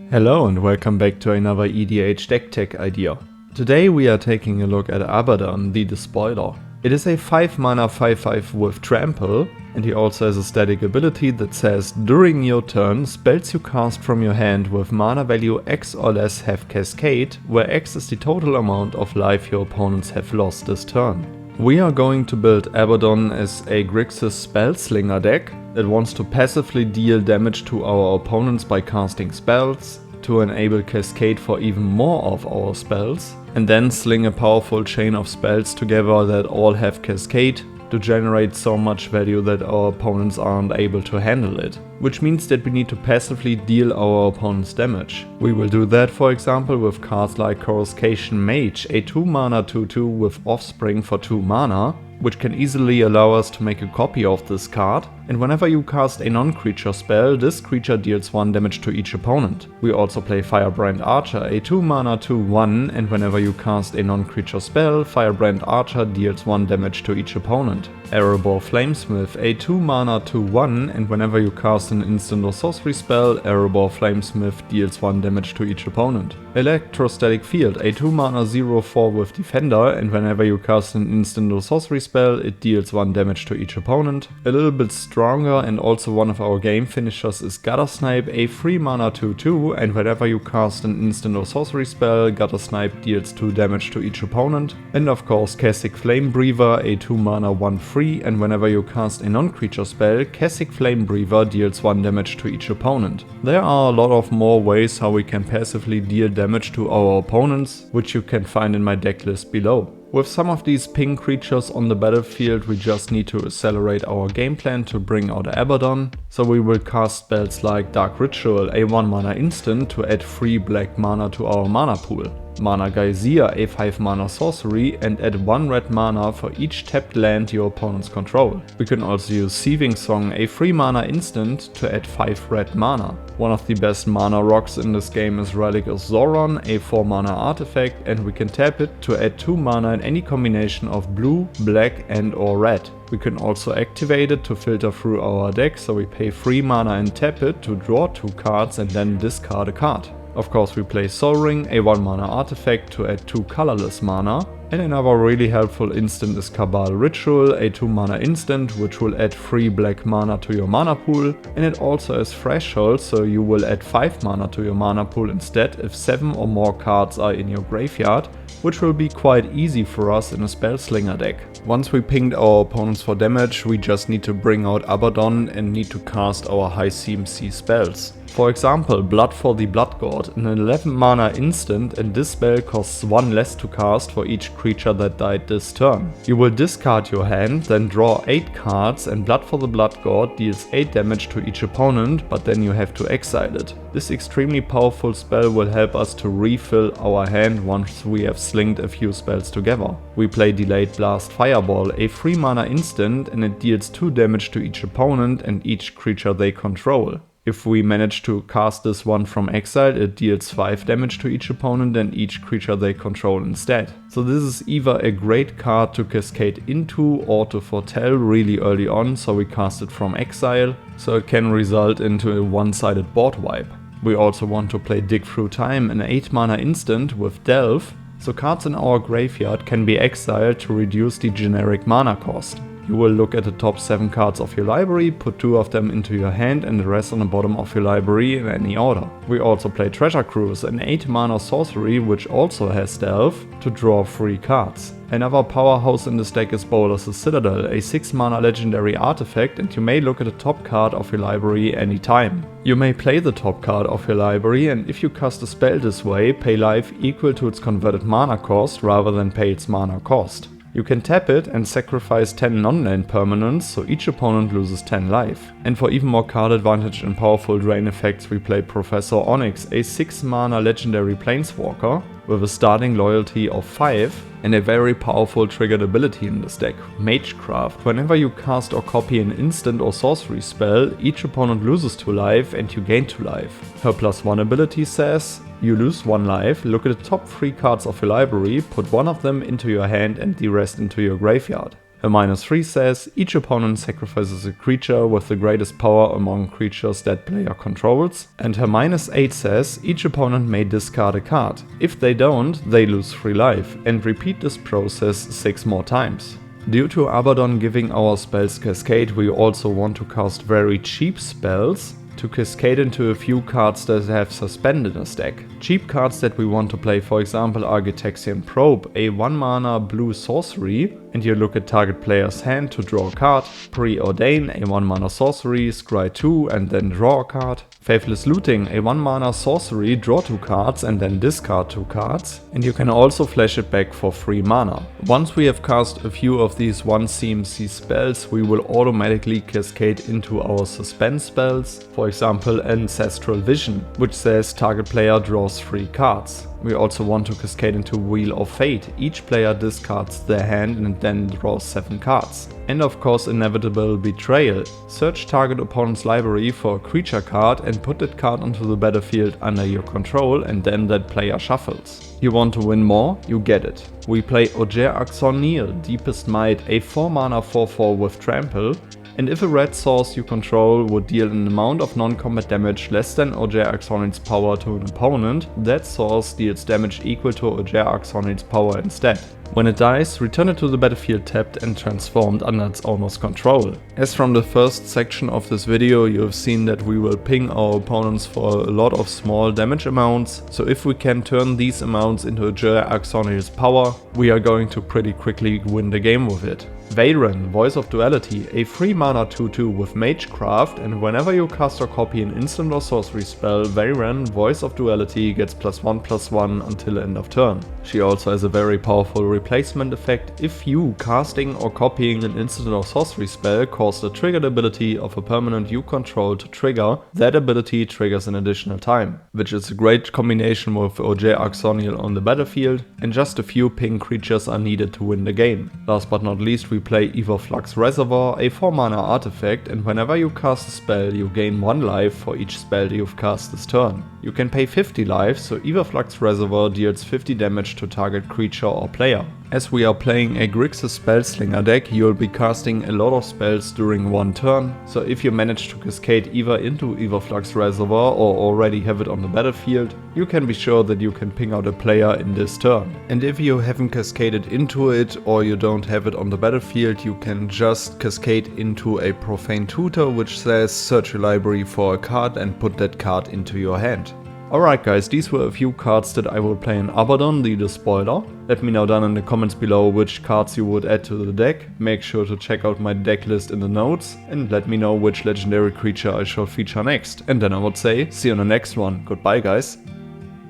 Hello and welcome back to another EDH deck tech idea. Today we are taking a look at Abaddon the Despoiler. It is a 5 mana 5/5 with trample, and he also has a static ability that says during your turn, spells you cast from your hand with mana value X or less have cascade, where X is the total amount of life your opponents have lost this turn. We are going to build Abaddon as a Grixis Spellslinger deck that wants to passively deal damage to our opponents by casting spells, to enable cascade for even more of our spells, and then sling a powerful chain of spells together that all have cascade to generate so much value that our opponents aren't able to handle it. Which means that we need to passively deal our opponents damage. We will do that, for example, with cards like Coruscation Mage, a 2 mana 2/2 with Offspring for 2 mana, which can easily allow us to make a copy of this card, and whenever you cast a non-creature spell, this creature deals 1 damage to each opponent. We also play Firebrand Archer, a 2 mana 2/1, and whenever you cast a non-creature spell, Firebrand Archer deals 1 damage to each opponent. Erebor Flamesmith, a 2 mana 2/1, and whenever you cast an instant or sorcery spell, Erebor Flamesmith deals 1 damage to each opponent. Electrostatic Field, a 2 mana 0/4 with Defender, and whenever you cast an instant or sorcery spell, it deals 1 damage to each opponent. A little bit stronger and also one of our game finishers is Guttersnipe, a 3 mana 2/2, and whenever you cast an instant or sorcery spell, Guttersnipe deals 2 damage to each opponent. And of course Kessig Flamebreather, a 2 mana 1/3, and whenever you cast a non-creature spell, Kessig Flamebreather deals 1 damage to each opponent. There are a lot of more ways how we can passively deal damage to our opponents, which you can find in my deck list below. With some of these ping creatures on the battlefield, we just need to accelerate our game plan to bring out Abaddon. So we will cast spells like Dark Ritual, a 1 mana instant to add 3 black mana to our mana pool. Mana Geysir, a 5 mana sorcery, and add 1 red mana for each tapped land your opponents control. We can also use Seething Song, a 3 mana instant to add 5 red mana. One of the best mana rocks in this game is Relic of Zoran, a 4 mana artifact, and we can tap it to add 2 mana in any combination of blue, black and or red. We can also activate it to filter through our deck, so we pay 3 mana and tap it to draw 2 cards and then discard a card. Of course we play Soul Ring, a 1 mana artifact to add 2 colorless mana. And another really helpful instant is Cabal Ritual, a 2 mana instant which will add 3 black mana to your mana pool, and it also has Threshold, so you will add 5 mana to your mana pool instead if 7 or more cards are in your graveyard, which will be quite easy for us in a Spellslinger deck. Once we pinged our opponents for damage, we just need to bring out Abaddon and need to cast our high CMC spells. For example, Blood for the Blood God, an 11 mana instant, and this spell costs 1 less to cast for each creature that died this turn. You will discard your hand, then draw 8 cards, and Blood for the Blood God deals 8 damage to each opponent, but then you have to exile it. This extremely powerful spell will help us to refill our hand once we have slinged a few spells together. We play Delayed Blast Fireball, a 3 mana instant, and it deals 2 damage to each opponent and each creature they control. If we manage to cast this one from exile, it deals 5 damage to each opponent and each creature they control instead. So this is either a great card to cascade into or to foretell really early on, so we cast it from exile, so it can result into a one-sided board wipe. We also want to play Dig Through Time, an 8 mana instant with Delve, so cards in our graveyard can be exiled to reduce the generic mana cost. You will look at the top 7 cards of your library, put 2 of them into your hand and the rest on the bottom of your library in any order. We also play Treasure Cruise, an 8 mana sorcery which also has Delve, to draw 3 cards. Another powerhouse in this deck is Bolas the Citadel, a 6 mana legendary artifact, and you may look at the top card of your library anytime. You may play the top card of your library, and if you cast a spell this way, pay life equal to its converted mana cost rather than pay its mana cost. You can tap it and sacrifice 10 non-land permanents, so each opponent loses 10 life. And for even more card advantage and powerful drain effects, we play Professor Onyx, a 6 mana legendary planeswalker with a starting loyalty of 5 and a very powerful triggered ability in this deck, Magecraft. Whenever you cast or copy an instant or sorcery spell, each opponent loses 2 life and you gain 2 life. Her +1 ability says, you lose 1 life, look at the top 3 cards of your library, put 1 of them into your hand and the rest into your graveyard. Her -3 says, each opponent sacrifices a creature with the greatest power among creatures that player controls. And her -8 says, each opponent may discard a card. If they don't, they lose 3 life, and repeat this process 6 more times. Due to Abaddon giving our spells cascade, we also want to cast very cheap spells to cascade into a few cards that have Suspend in a stack. Cheap cards that we want to play, for example, are Gitaxian Probe, a 1 mana blue sorcery, and you look at target player's hand to draw a card. Preordain, a 1 mana sorcery, scry 2 and then draw a card. Faithless Looting, a 1 mana sorcery, draw 2 cards and then discard 2 cards. And you can also flash it back for 3 mana. Once we have cast a few of these 1 CMC spells, we will automatically cascade into our Suspend spells. For example, Ancestral Vision, which says target player draws 3 cards. We also want to cascade into Wheel of Fate. Each player discards their hand and then draws 7 cards. And of course, Inevitable Betrayal. Search target opponent's library for a creature card and put that card onto the battlefield under your control, and then that player shuffles. You want to win more? You get it. We play Ojer Axornil, Deepest Might, a 4 mana 4/4 with Trample. And if a red source you control would deal an amount of non-combat damage less than Ojer Axornil's power to an opponent, that source deals damage equal to Ojer Axornil's power instead. When it dies, return it to the battlefield tapped and transformed under its owner's control. As from the first section of this video, you have seen that we will ping our opponents for a lot of small damage amounts, so if we can turn these amounts into Ojer Axornil's power, we are going to pretty quickly win the game with it. Veyran, Voice of Duality, a 3 mana 2/2 with Magecraft, and whenever you cast or copy an instant or sorcery spell, Veyran, Voice of Duality gets +1/+1 until end of turn. She also has a very powerful replacement effect. If you, casting or copying an instant or sorcery spell, cause the triggered ability of a permanent you control to trigger, that ability triggers an additional time, which is a great combination with Ojer Axornil on the battlefield, and just a few ping creatures are needed to win the game. Last but not least, we play Everflux Reservoir, a 4 mana artifact, and whenever you cast a spell, you gain 1 life for each spell you've cast this turn. You can pay 50 life, so Everflux Reservoir deals 50 damage to target creature or player. As we are playing a Grixis Spellslinger deck, you'll be casting a lot of spells during 1 turn, so if you manage to cascade either into Everflux Reservoir or already have it on the battlefield, you can be sure that you can ping out a player in this turn. And if you haven't cascaded into it or you don't have it on the battlefield, you can just cascade into a Profane Tutor, which says search your library for a card and put that card into your hand. Alright guys, these were a few cards that I will play in Abaddon the Despoiler. Let me know down in the comments below which cards you would add to the deck. Make sure to check out my deck list in the notes and let me know which legendary creature I shall feature next. And then I would say, see you on the next one. Goodbye guys.